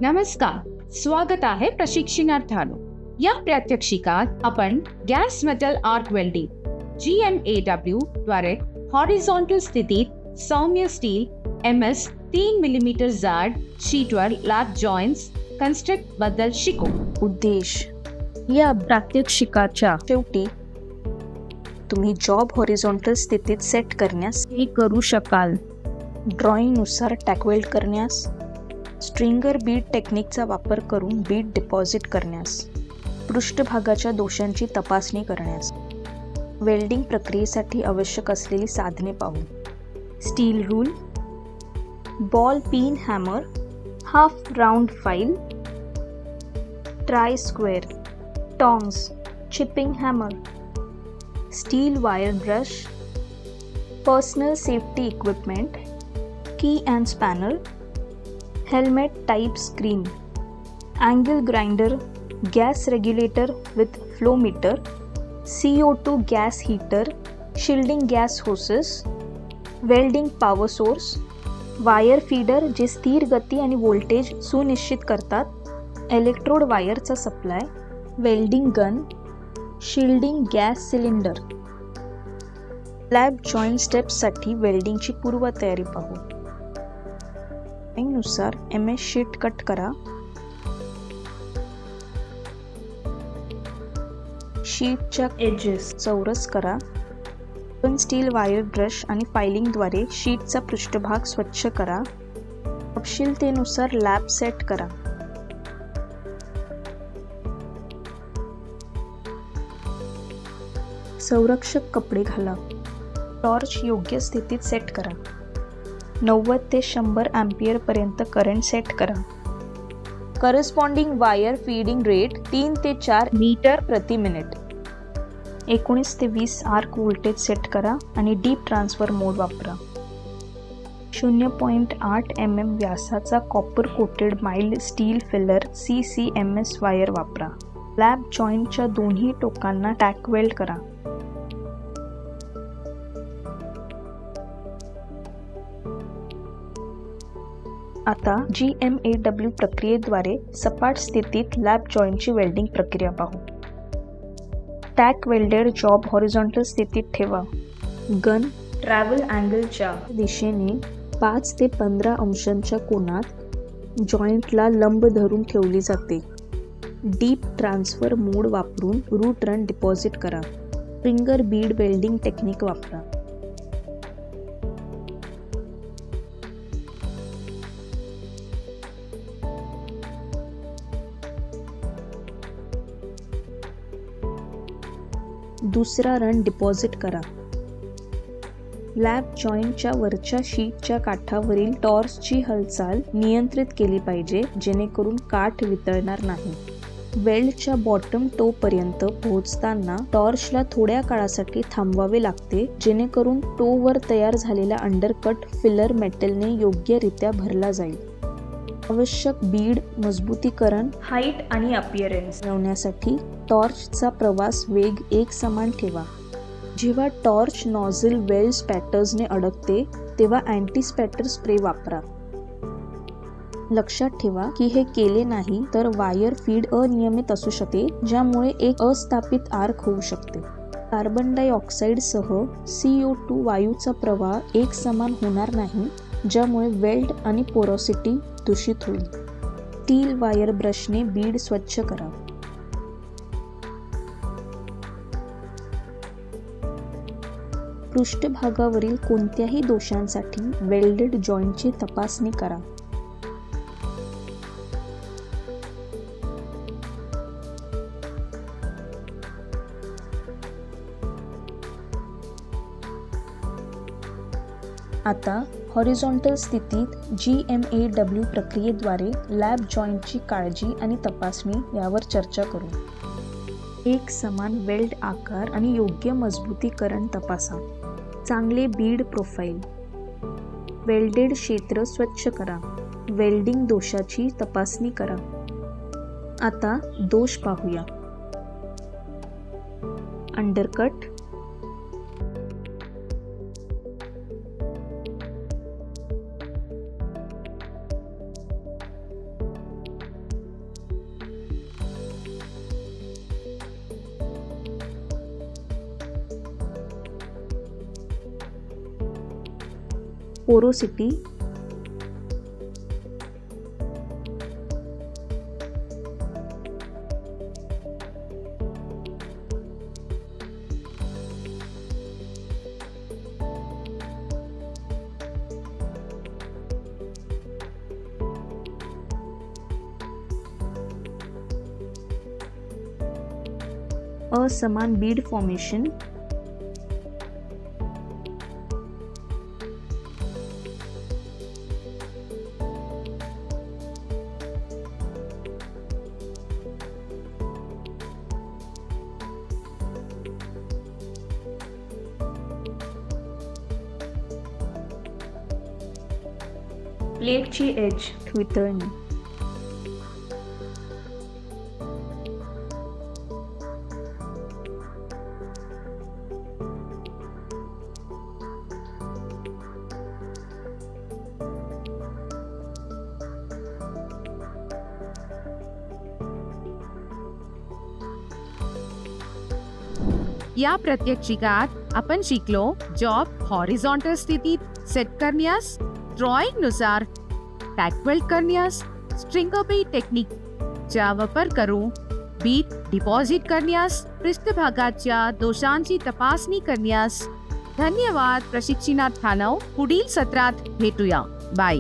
नमस्कार, स्वागत आहे प्रशिक्षणार्थांनो. या प्रात्यक्षिकात आपण gas metal arc welding GMAW द्वारे हॉरिझॉन्टल स्थितीत सौम्य स्टील MS 3 मिलीमीटर जाड शीटवर लॅप जॉइंट्स कन्स्ट्रक्ट बद्दल शिकू. उद्देश: या प्रात्यक्षिकाच्या शेवटी तुम्ही जॉब हॉरिझॉन्टल स्थितीत सेट करण्यास हे करू शकाल. ड्रॉइंगनुसार टॅक वेल्ड करण्यास, स्ट्रिंगर बीड टेक्निकचा वापर करून बीड डिपॉझिट करण्यास, पृष्ठभागाच्या दोषांची तपासणी करण्यास. वेल्डिंग प्रक्रियेसाठी आवश्यक असलेली साधने पाहू. Steel rule, ball pin hammer, half round file, try square, tongs, chipping hammer, steel wire brush, personal safety equipment, key and spanner, helmet type screen, angle grinder, gas regulator with flow meter, CO2 gas heater, shielding gas hoses, welding power source, wire feeder जे स्थिर गती आणि voltage सुनिश्चित करतात, electrode वायरचा supply, welding gun, shielding gas cylinder. Lap joint स्टेप्ससाठी वेल्डिंगची पूर्वतयारी पाहू. नुसार MS शीट कट करा. शीटच्या एजेस चौरस करा. पण स्टील वायर ब्रश आणि फायलिंगद्वारे शीटचा पृष्ठभाग स्वच्छ करा. तपशीलतेनुसार लॅब सेट करा. संरक्षक कपडे घाला. टॉर्च योग्य स्थितीत सेट करा. 90 ते 100 अँपिअर पर्यंत करंट सेट करा. करस्पॉन्डिंग वायर फीडिंग रेट 3 ते 4 मीटर प्रति मिनिट. 19 ते 20 आर्क व्होल्टेज सेट करा आणि डीप ट्रान्सफर मोड वापरा. 0.8 mm व्यासाचा copper coated mild steel filler CCMS wire वापरा. लॅब जॉईंटच्या दोन्ही टोकांना टॅक वेल्ड करा. आता GMAW प्रक्रियेद्वारे सपाट स्थितीत लॅब जॉईंटची वेल्डिंग प्रक्रिया पाहू. टॅक वेल्डेड जॉब हॉरिझॉन्टल स्थितीत ठेवा. गन ट्रॅव्हल अँगलच्या दिशेने 5 ते 15 अंशांच्या कोनात जॉईंटला लंब धरून ठेवली जाते. डीप ट्रान्सफर मोड वापरून रूट रन डिपॉझिट करा. स्ट्रिंगर बीड वेल्डिंग टेक्निक वापरा. दुसरा रन डिपॉझिट करा. लॅब जॉईंटच्या वरच्या शीटच्या काठावरील टॉर्चची हालचाल नियंत्रित केली पाहिजे जेणेकरून काठ वितळणार नाही. वेल्डच्या बॉटम टो पर्यंत पोहोचताना टॉर्चला थोड्या काळासाठी थांबवावे लागते जेणेकरून टोवर तयार झालेला अंडरकट फिलर मेटलने योग्यरित्या भरला जाईल. आवश्यक बीड मजबूतीकरण, हाईट आणि अपीअरन्स मिळवण्यासाठी टॉर्चचा प्रवास वेग एकसमान ठेवा. जेव्हा टॉर्च नॉझल वेल्ड स्पॅटर्सने अडकते तेव्हा अँटी स्पॅटर स्प्रे वापरा. लक्षात ठेवा की हे केले नाही तर वायर फीड अनियमित असू शकते ज्यामुळे एक अस्थापित आर्क होऊ शकते. कार्बन डायऑक्साईडसह CO2 वायूचा प्रवाह एकसमान होणार नाही ज्यामुळे वेल्ड आणि पोरोसिटी दूषित होईल. स्टील वायर ब्रशने बीड स्वच्छ करा. पृष्ठभागावरील कोणत्याही दोषांसाठी वेल्डेड जॉईंटची तपासणी करा. आता हॉरिझॉन्टल स्थितीत GMAW प्रक्रियेद्वारे लॅब जॉईंटची काळजी आणि तपासणी यावर चर्चा करू. एक समान वेल्ड आकार आणि योग्य मजबूतीकरण तपासा. चांगले बीड प्रोफाईल. वेल्डेड क्षेत्र स्वच्छ करा. वेल्डिंग दोषाची तपासणी करा. आता दोष पाहूया. अंडरकट, पोरोसिटी, असमान बीड फॉर्मेशन, प्लेटची एज वितळणे, या प्रात्यक्षिकात आपण शिकलो जॉब हॉरिझॉन्टल स्थितीत सेट करण्यास, ड्रॉइंग नुसार टॅग वेल्ड करण्यास, स्ट्रिंगर बीट टेक्निकचा वापर करून बीट डिपॉझिट करण्यास, पृष्ठभागाच्या दोषांची तपासणी करण्यास. धन्यवाद प्रशिक्षणार्थींनो. पुढील सत्रात भेटूया. बाय.